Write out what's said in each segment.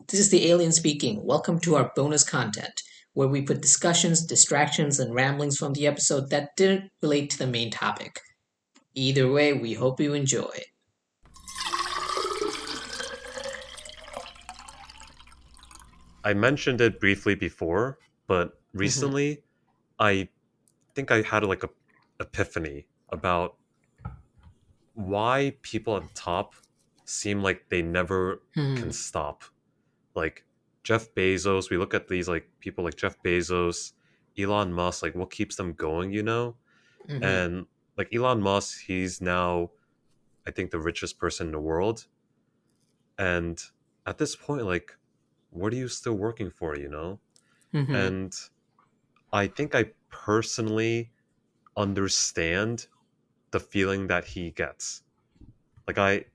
This is the alien speaking. Welcome to our bonus content, where we put discussions, distractions, and ramblings from the episode that didn't relate to the main topic. Either way, we hope you enjoy. I mentioned it briefly before, but Mhm, recently I think I had like a epiphany about why people at the top seem like they never can mhm, stop. Like Jeff Bezos, we look at these like people like Jeff Bezos, Elon Musk, like what keeps them going? mhm, And like Elon Musk, he's now I think the richest person in the world. And at this point, like, what are you still working for? mhm, And I think I personally understand the feeling that he gets. Like I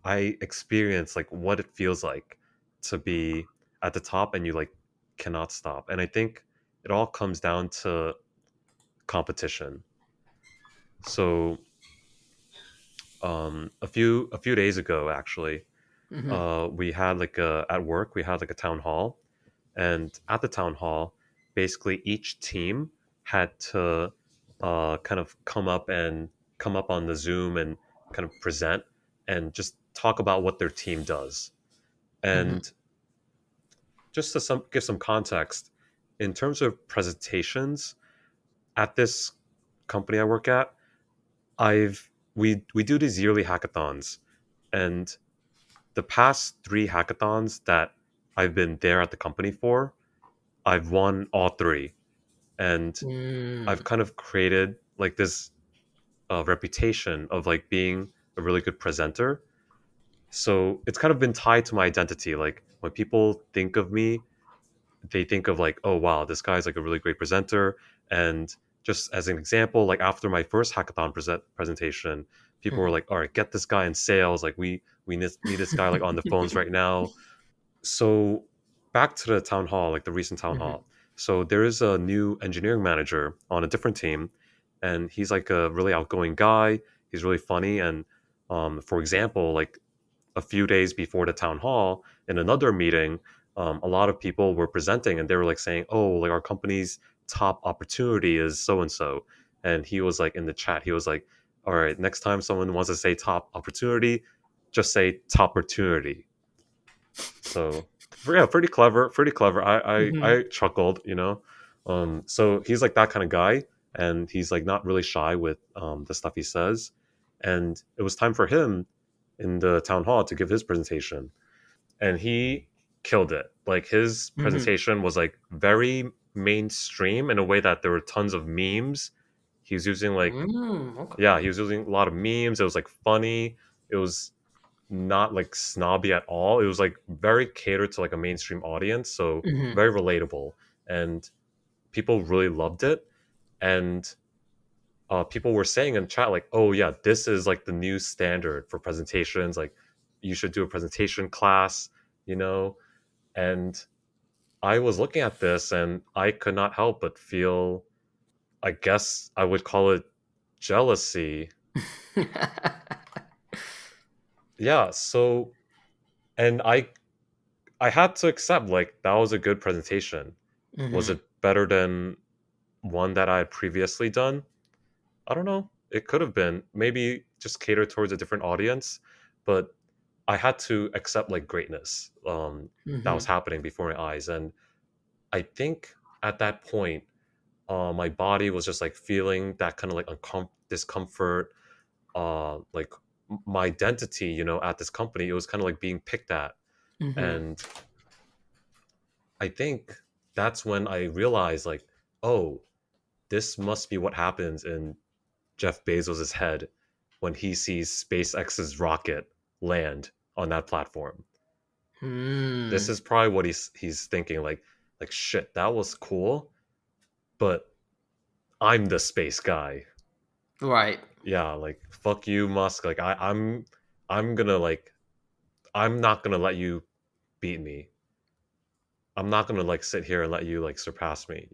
I experience like what it feels like to be at the top and you like cannot stop. And I think it all comes down to competition. So a few days ago actually, mhm, we had like a at work we had like a town hall, and at the town hall basically each team had to kind of come up on the Zoom and kind of present and just talk about what their team does. mhm, And just to give some context in terms of presentations at this company I work at, I've we do these yearly hackathons, and the past three hackathons that I've been there at the company for, I've won all three. And I've mm, kind of created like this reputation of like being a really good presenter. So it's kind of been tied to my identity. Like when people think of me, they think of like, oh wow, this guy's like a really great presenter. And just as an example, like after my first hackathon presentation, people were mhm. like, all right, get this guy in sales. Like we need this guy like on the phones right now. So back to the town hall, like the recent town Mhm, hall. So there is a new engineering manager on a different team, and he's like a really outgoing guy. He's really funny, and for example, like a few days before the town hall, in another meeting, a lot of people were presenting, and they were like saying, "Oh, like our company's top opportunity is so and so," and he was like in the chat, he was like, "All right, next time someone wants to say top opportunity, just say top opportunity." So yeah, pretty clever, pretty clever. I mhm, chuckled. So he's like that kind of guy, and he's like not really shy with the stuff he says. And it was time for him in the town hall to give his presentation, and he killed it. Like his mhm. presentation was like very mainstream in a way that there were tons of memes. He was using like Okay. yeah, he was using a lot of memes. It was like funny. It was not like snobby at all. It was like very catered to like a mainstream audience, so Mhm, very relatable, and people really loved it. And people were saying in chat like, "Oh yeah, this is like the new standard for presentations. Like, you should do a presentation class," you know. And I was looking at this, and I could not help but feel, I guess I would call it jealousy. Yeah. So, and I had to accept like that was a good presentation. Was mhm. it better than one that I had previously done? I don't know. It could have been. Maybe just cater towards a different audience, but I had to accept like greatness that was Mhm. happening before my eyes. And I think at that point, my body was just like feeling that kind of like discomfort. Like my identity, at this company, it was kind of like being picked at. Mhm. And I think that's when I realized, like, oh, this must be what happens in Jeff Bezos' head when he sees SpaceX's rocket land on that platform. This Mm. is probably what he's thinking, like shit, that was cool, but I'm the space guy. Right. Yeah, like fuck you, Musk. Like I'm gonna like I'm not gonna let you beat me. I'm not gonna like sit here and let you like surpass me.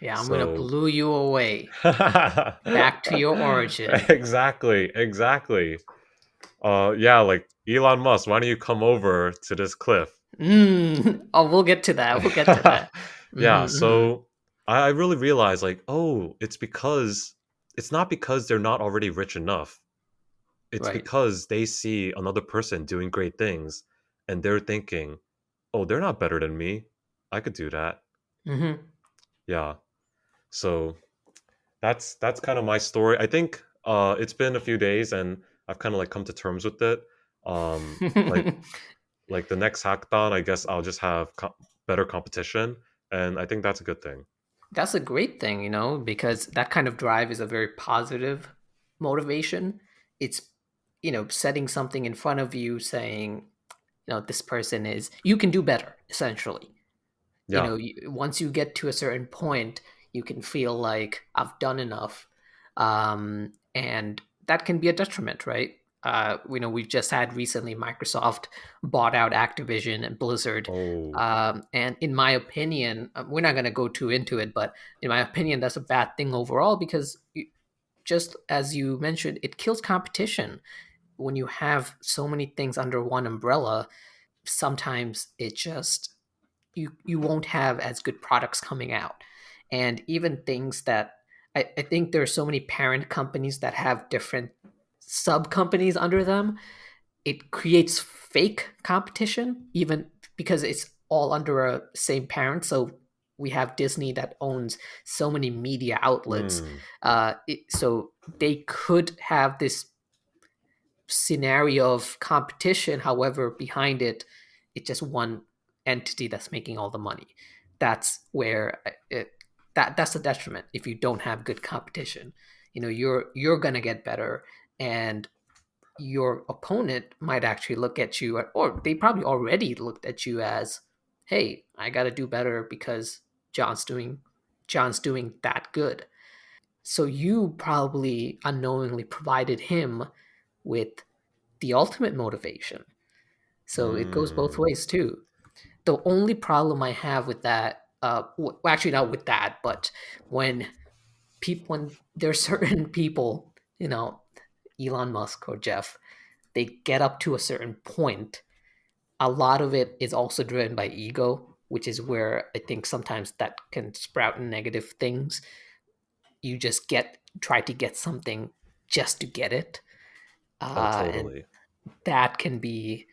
Yeah, I'm gonna So blow you away. Back to your origin. exactly, exactly. Yeah, like Elon Musk, why don't you come over to this cliff? Oh, we'll get to that. We'll get to that. Yeah, Hmm. so I really realized like, oh, it's not because they're not already rich enough. It's Right. because they see another person doing great things and they're thinking, oh, they're not better than me. I could do that. Hmm. Yeah. So that's kind of my story. I think it's been a few days and I've kind of like come to terms with it. Um like like the next hackathon, I guess I'll just have better competition and I think that's a good thing. That's a great thing, because that kind of drive is a very positive motivation. It's, setting something in front of you saying, this person is, you can do better, essentially. Yeah. Once you get to a certain point, you can feel like I've done enough. And that can be a detriment, right? We've just had recently Microsoft bought out Activision and Blizzard. Oh. And in my opinion, we're not going to go too into it, but in my opinion, that's a bad thing overall because just as you mentioned, it kills competition. When you have so many things under one umbrella, sometimes it just you won't have as good products coming out. And even things that I think there are so many parent companies that have different sub companies under them, it creates fake competition even because it's all under a same parent. So we have Disney that owns so many media outlets. Hmm. So they could have this scenario of competition. However, behind it, it's just one entity that's making all the money. That's where that's a detriment if you don't have good competition. You're gonna get better, and your opponent might actually look at you, or they probably already looked at you as, "Hey, I got to do better because John's doing John's doing that good." So you probably unknowingly provided him with the ultimate motivation. So it goes both Hmm. ways too. The only problem I have with that, well, actually not with that, but when when there's certain people, Elon Musk or Jeff, they get up to a certain point. A lot of it is also driven by ego, which is where I think sometimes that can sprout negative things. You just try to get something just to get it, Oh, and totally. that can be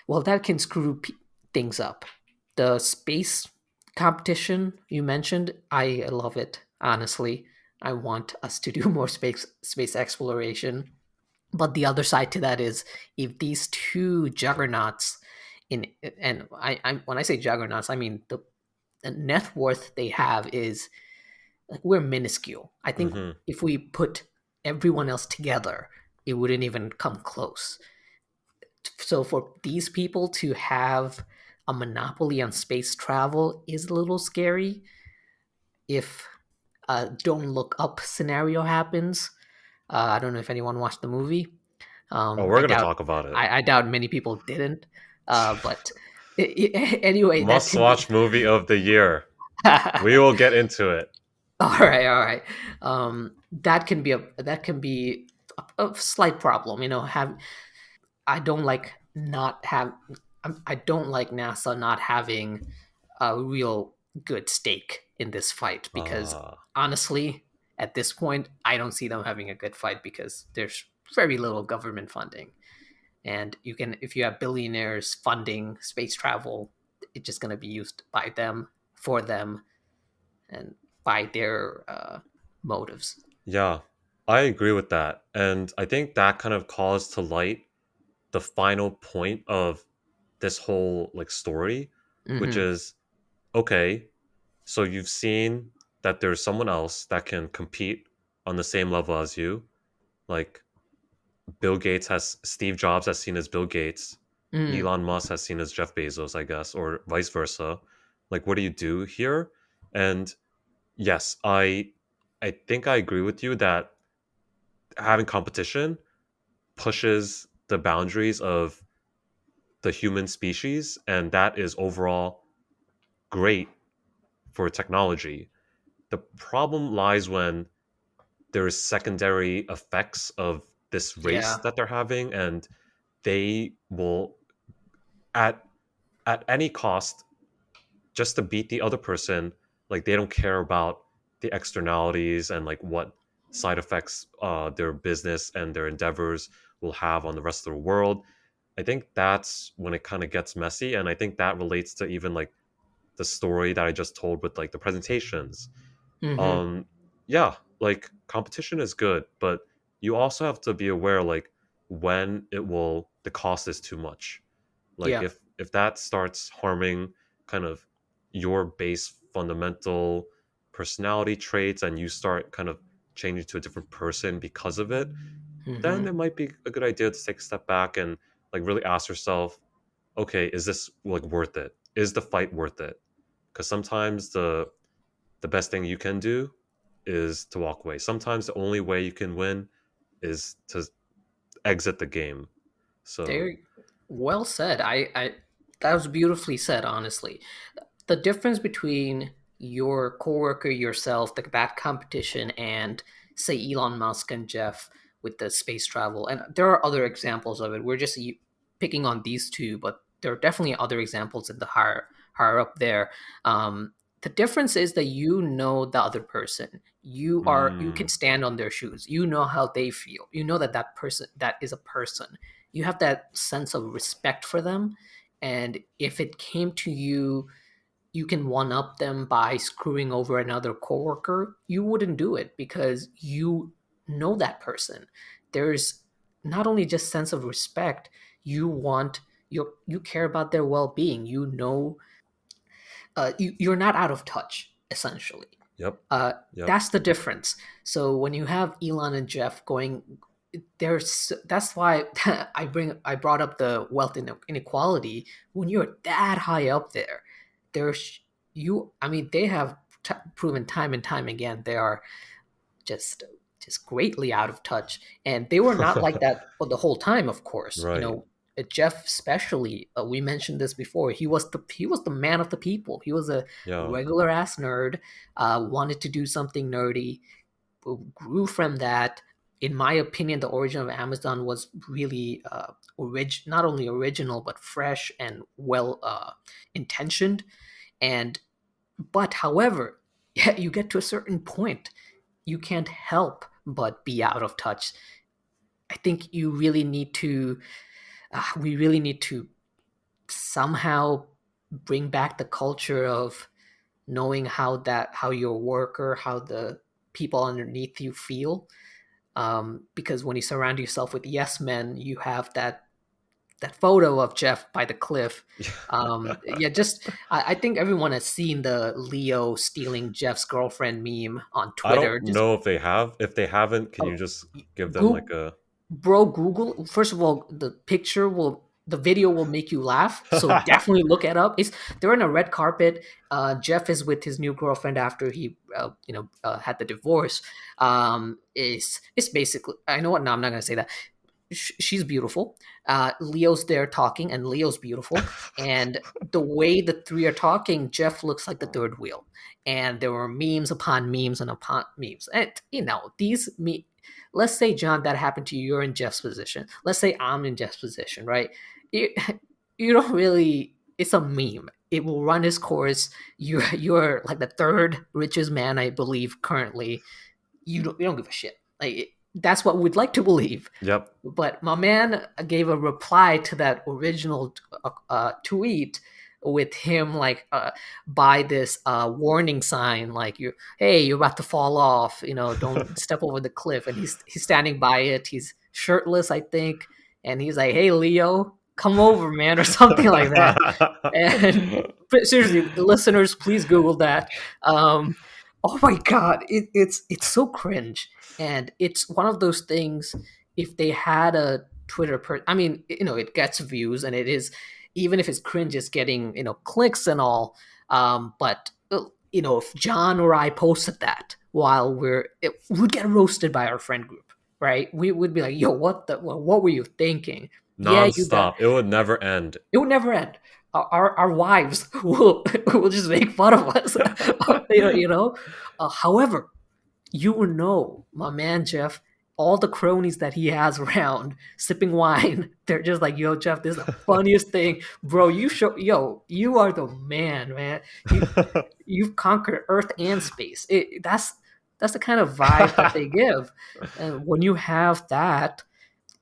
well, that can screw things up. The space competition you mentioned, I love it. Honestly, I want us to do more space exploration. But the other side to that is if these two juggernauts in and I when I say juggernauts, I mean the net worth they have is like we're minuscule. I think Hmm. if we put everyone else together, it wouldn't even come close. So for these people to have a monopoly on space travel is a little scary if a don't look up scenario happens. I don't know if anyone watched the movie. Oh, we're I gonna doubt talk about it. I doubt many people didn't. But anyway, that Must can be watch movie of the year. We will get into it. all right, all right. That can be a slight problem. Have I don't like not have I don't like NASA not having a real good stake in this fight because Uh, honestly, at this point, I don't see them having a good fight because there's very little government funding, and if you have billionaires funding space travel, it's just going to be used by them for them and by their motives. yeah, I agree with that. And I think that kind of calls to light the final point of this whole like story, which Hmm. is okay, so you've seen that there's someone else that can compete on the same level as you. Like Steve Jobs has seen as Bill Gates, Mm. Elon Musk has seen as Jeff Bezos, I guess, or vice versa. Like, what do you do here? And yes, I think I agree with you that having competition pushes the boundaries of the human species, and that is overall great for technology. The problem lies when there's secondary effects of this race Yeah. that they're having, and they will at at any cost, just to beat the other person. Like they don't care about the externalities and like what side effects their business and their endeavors will have on the rest of the world. I think that's when it kind of gets messy, and I think that relates to even like the story that I just told with like the presentations. Mm-hmm. um yeah, like competition is good, but you also have to be aware like when it will the cost is too much. Like Yeah. if that starts harming kind of your base fundamental personality traits and you start kind of changing to a different person because of it, then Mm-hmm. it might be a good idea to take a step back and like really ask yourself, okay, is this like worth it? Is the fight worth it? Because sometimes the best thing you can do is to walk away. Sometimes the only way you can win is to exit the game. So, There, well said. I that was beautifully said, honestly. The difference between your coworker, yourself, the bad competition, and say Elon Musk and Jeff with the space travel, and there are other examples of it. We're just picking on these two, but there are definitely other examples in the higher up there. The difference is that you know the other person. You can mm, stand on their shoes. You know how they feel. You know that that person that is a person. You have that sense of respect for them, and if it came to you, you can one up them by screwing over another coworker, you wouldn't do it because you know that person. There's not only just sense of respect, you want you care about their well-being. You know, you're not out of touch essentially. yep, uh, yep. that's the difference. So when you have Elon and Jeff going, there's that's why I brought up the wealth inequality. When you're that high up there, there's you. I mean, they have proven time and time again they are just just greatly out of touch, and they were not like that the whole time. Of course, you Right. know. Jeff, especially, we mentioned this before. He was the man of the people. He was a Yeah. regular ass nerd, wanted to do something nerdy, grew from that. In my opinion, the origin of Amazon was really not only original but fresh and well intentioned. And but however, yeah, you get to a certain point, you can't help but be out of touch. I think you really need to. We really need to somehow bring back the culture of knowing how your worker, how the people underneath you feel, because when you surround yourself with yes men, you have that photo of Jeff by the cliff. Yeah, just I think everyone has seen the Leo stealing Jeff's girlfriend meme on I don't Twitter. Just know if they have. If they haven't, can you oh, just give them like Google, a bro, Google. First of all, the video will make you laugh. So definitely look it up. They're in a red carpet. Jeff is with his new girlfriend after he, had the divorce. It's basically, I know what. No, I'm not gonna say that. She's beautiful. Leo's there talking, and Leo's beautiful. And the way the three are talking, Jeff looks like the third wheel. And there were memes upon memes and upon memes. And let's say, John, that happened to you. You're in Jeff's position. Let's say I'm in Jeff's position, right? You, you don't really. It's a meme. It will run its course. You're like the third richest man, I believe, currently. You don't give a shit. That's what we'd like to believe. yep. But my man gave a reply to that original tweet with him like by this warning sign, like hey, you're about to fall off, don't step over the cliff. And he's standing by it. He's shirtless, I think, and he's like, hey, Leo, come over, man, or something like that. And but seriously, listeners, please Google that. Oh my god, it's so cringe, and it's one of those things. If they had a I mean, it gets views, and it is, even if it's cringe, it's getting clicks and all. But if John or I posted that while we'd get roasted by our friend group, right? We would be like, yo, what were you thinking? Yeah, you got Non-stop. It would never end. it would never end. Our wives will just make fun of us. However, my man Jeff all the cronies that he has around sipping wine, they're just like, "Yo, Jeff, this is the funniest thing, bro. You are the man. You've conquered Earth and space." That's the kind of vibe that they give, and when you have that,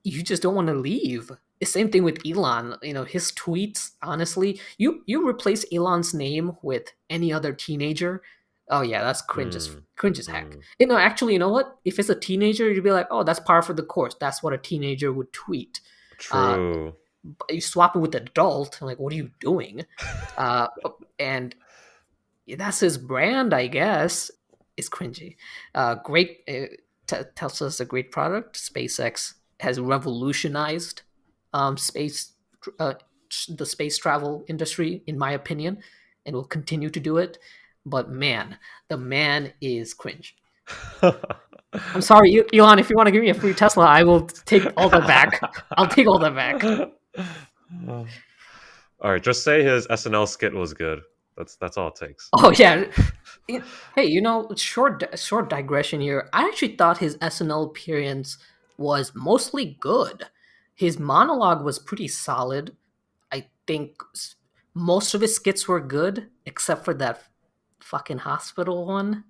you just don't want to leave. The same thing with Elon. His tweets. Honestly, you replace Elon's name with any other teenager. Oh yeah, that's Mm, cringe as heck. mm, Actually, you know what? If it's a teenager, you'd be like, oh, that's par for the course. That's what a teenager would tweet. Uh, true. but you swap it with an adult, like, what are you doing? Uh, and that's his brand, I guess. It's cringy. Great. Tesla is a great product. SpaceX has revolutionized space, uh, the space travel industry, in my opinion, and will continue to do it. But man, the man is cringe. I'm sorry, Elon. If you want to give me a free Tesla, I will take all that back. I'll take all that back. All right, just say his SNL skit was good. That's all it takes. Oh yeah. Hey, short digression here. I actually thought his SNL appearance was mostly good. His monologue was pretty solid. I think most of his skits were good, except for that fucking hospital one.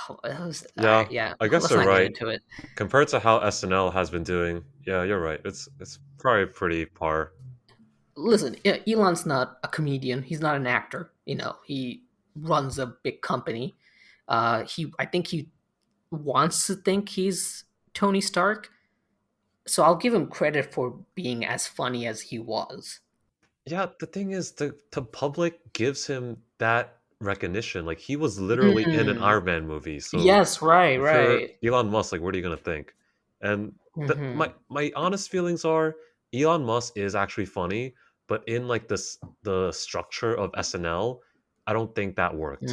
Oh, it was all Yeah, right. Yeah, I guess let's you're not get right. into it. Compared to how SNL has been doing, yeah, you're right. It's probably pretty par. Listen, Elon's not a comedian. He's not an actor. He runs a big company. I think he wants to think he's Tony Stark, so I'll give him credit for being as funny as he was. Yeah, the thing is, the public gives him that recognition. Like he was literally in an Hmm. Iron Man movie. So Yes, right, if you're right. Elon Musk, like what are you gonna think? And Hmm. my honest feelings are Elon Musk is actually funny, but in like the structure of SNL, I don't think that worked.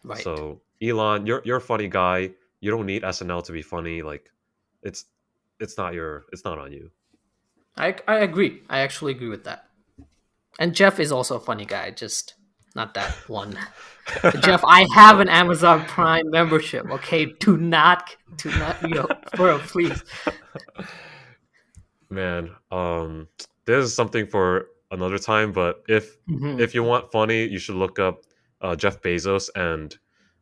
Right. So Elon, you're a funny guy. You don't need SNL to be funny. Like it's it's not on you. I agree. I actually agree with that. And Jeff is also a funny guy, just not that one. Jeff, I have an Amazon Prime membership. Okay, do not, bro, please. Man, this is something for another time. But Hmm. if you want funny, you should look up Jeff Bezos and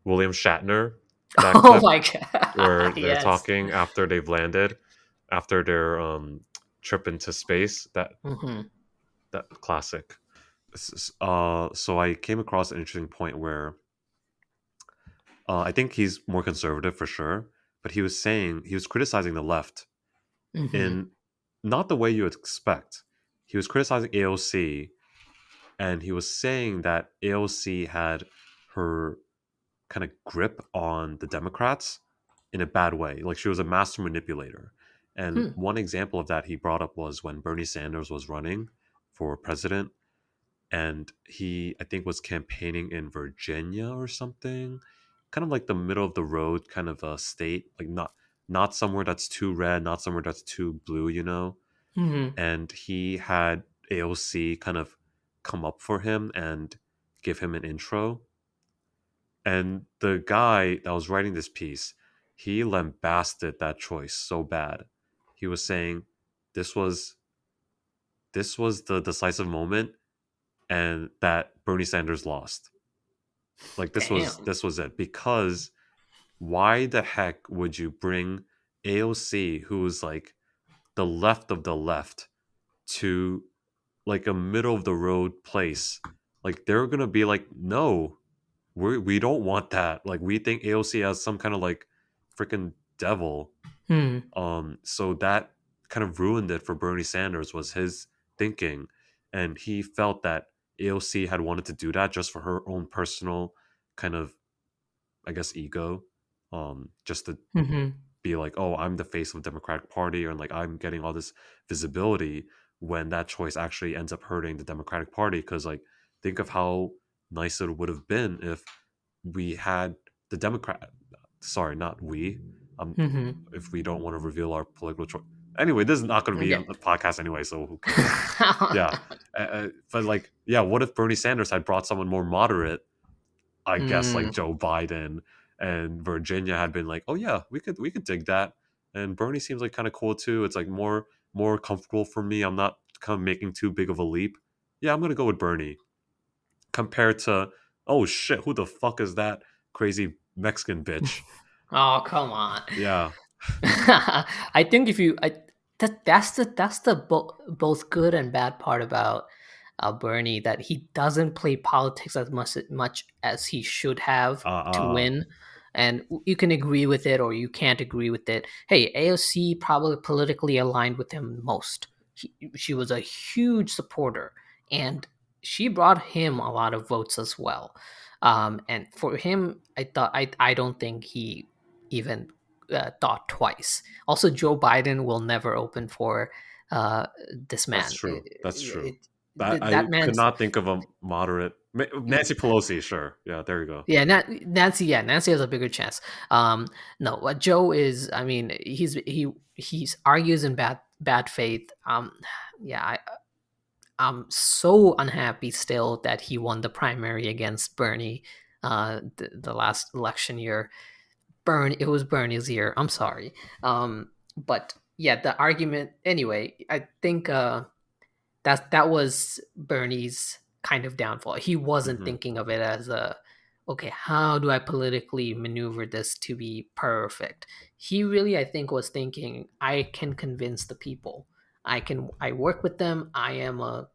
William Shatner. That Oh clip my god, where they're yes. talking after they've landed, after their trip into space. Hmm. That classic. So I came across an interesting point where I think he's more conservative for sure, but he was criticizing the left Hmm. in not the way you would expect. He was criticizing AOC, and he was saying that AOC had her kind of grip on the Democrats in a bad way. Like she was a master manipulator. And Hmm. one example of that he brought up was when Bernie Sanders was running for president, and he I think was campaigning in Virginia or something, kind of like the middle of the road kind of a state, like not somewhere that's too red, not somewhere that's too blue, you know. Hmm. And he had AOC kind of come up for him and give him an intro. And the guy that was writing this piece, he lambasted that choice so bad. He was saying this was this was the decisive moment and that Bernie Sanders lost. Like Damn. this was it because why the heck would you bring AOC who's like the left of the left to like a middle of the road place? Like they're gonna be like, no, we don't want that. Like we think AOC has some kind of like freaking devil. Hmm. So that kind of ruined it for Bernie Sanders was his thinking, and he felt that AOC had wanted to do that just for her own personal kind of, I guess, ego, just to Hmm. be like, oh, I'm the face of the Democratic Party, or like I'm getting all this visibility when that choice actually ends up hurting the Democratic Party. Because like, think of how nice it would have been if we had the Democrat. Sorry, not we. Um, Hmm. if we don't want to reveal our political choice. Anyway, this is not going to be Yeah. a podcast anyway, so who cares? Yeah, but like, yeah, what if Bernie Sanders had brought someone more moderate? I guess like Mm. Joe Biden and Virginia had been like, oh yeah, we could dig that, and Bernie seems like kind of cool too. It's like more comfortable for me. I'm not kind of making too big of a leap. Yeah, I'm gonna go with Bernie compared to, oh shit, who the fuck is that crazy Mexican bitch? Oh, come on. Yeah, I think if you, that's the both good and bad part about Bernie, that he doesn't play politics as much as he should have to uh, win. And you can agree with it or you can't agree with it. Hey, AOC probably politically aligned with him most. She was a huge supporter, and she brought him a lot of votes as well. And for him, I don't think he even thought twice. Also, Joe Biden will never open for uh, this that's man. true. That's true. I That could man's not think of a moderate. Nancy Pelosi, sure. Yeah, there you go. yeah, Nancy. Yeah, Nancy has a bigger chance. No, what Joe is. I mean, he's argues in bad faith. Yeah, I'm so unhappy still that he won the primary against Bernie. The last election year, it was Bernie's year. I'm sorry. But yeah, the argument anyway. I think that was Bernie's kind of downfall. He wasn't Hmm. thinking of it as a okay, how do I politically maneuver this to be perfect? He really, I think, was thinking I can convince the people. I work with them. Uh,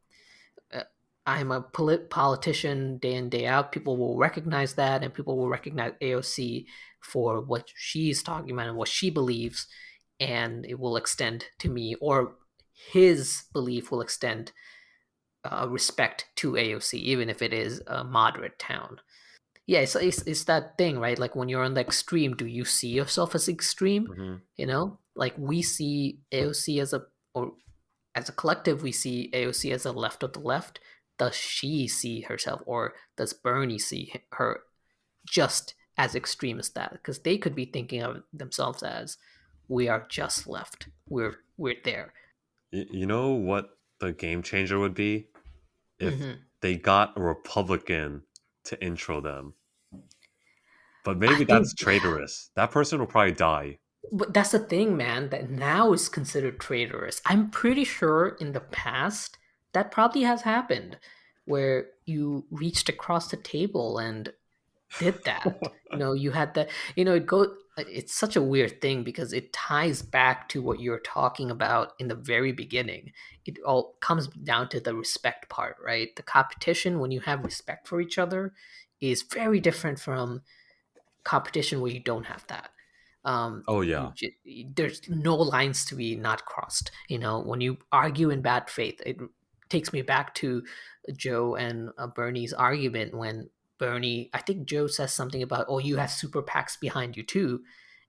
I'm a politician day in day out. People will recognize that, and people will recognize AOC for what she's talking about and what she believes, and it will extend to me, or his belief will extend respect to AOC, even if it is a moderate town. Yeah, it's that thing, right? Like when you're on the extreme, do you see yourself as extreme? Hmm. Like we see AOC as or as a collective, we see AOC as a left of the left. Does she see herself, or does Bernie see her just as extreme as that? Because they could be thinking of themselves as we are just left. We're there. You know what the game changer would be if Hmm. they got a Republican to intro them. But I maybe think that's traitorous. That person will probably die. But that's the thing, man, that now is considered traitorous. I'm pretty sure in the past that probably has happened where you reached across the table and did that. You had that, it's such a weird thing because it ties back to what you're talking about in the very beginning. It all comes down to the respect part, right? The competition, when you have respect for each other, is very different from competition where you don't have that. Oh yeah. There's no lines to be not crossed. When you argue in bad faith, it takes me back to Joe and Bernie's argument when Bernie, I think Joe says something about, oh, you have super PACs behind you too,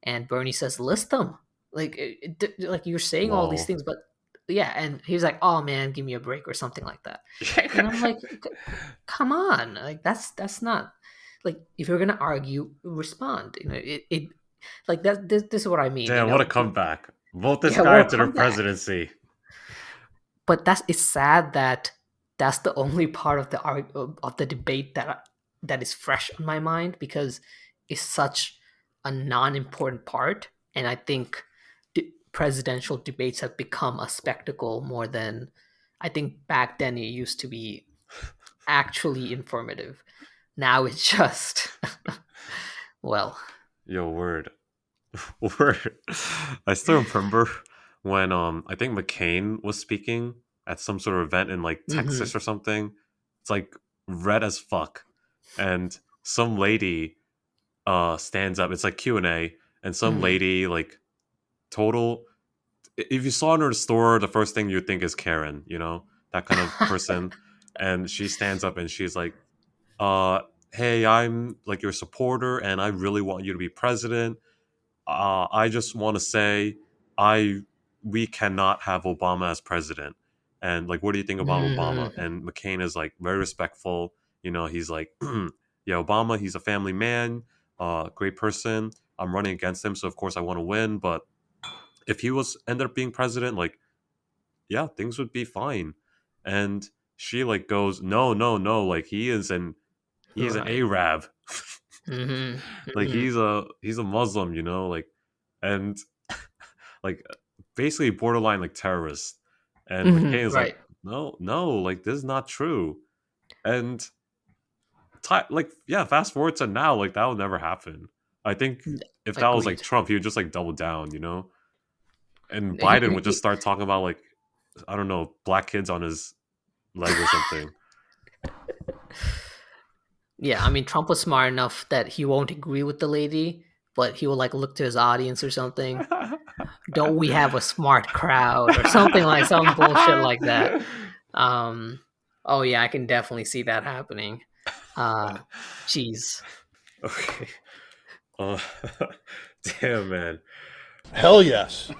and Bernie says, list them. Like, like you're saying all these Whoa. things, but yeah, and he's like, oh man, give me a break or something like that, and I'm like, come on, like that's not like if you're gonna argue, respond. It like this is what I mean. Damn, what a comeback. Vote this Yeah, guy what a into the comeback. presidency. But it's sad that that's the only part of of the debate that is fresh on my mind because it's such a non-important part, and I think presidential debates have become a spectacle more than I think back then it used to be actually informative. Now it's just well. Yo, word. Word. I still remember when I think McCain was speaking at some sort of event in like Texas Hmm. or something. It's like red as fuck. And some lady stands up. It's like Q&A, and some Hmm. lady like total, if you saw her in the store, the first thing you think is Karen, that kind of person. And she stands up and she's like, hey, I'm like your supporter and I really want you to be president. I just want to say, I we cannot have Obama as president. And like, what do you think about Obama? Hmm. And McCain is like very respectful. He's like, yeah, Obama, he's a family man, great person. I'm running against him, so of course I want to win. But if he was ended up being president, like, yeah, things would be fine. And she like goes, no, no, no, like he's an Right. Arab. Hmm. Like Hmm. he's a Muslim, like, and like basically borderline like terrorist. And Hmm, McCain is like, right. no, no, like this is not true. And like yeah, fast forward to now, like that would never happen. I think if that was like Agreed. Trump, he would just like double down, you know. And He- Biden would just he- start talking about like I don't know black kids on his leg or something. yeah, I mean, Trump was smart enough that he won't agree with the lady, but he will like look to his audience or something. Don't we have a smart crowd or something like some bullshit like that? Um, oh yeah, I can definitely see that happening. Uh, Jeez. Okay. Uh, damn man. Hell yes.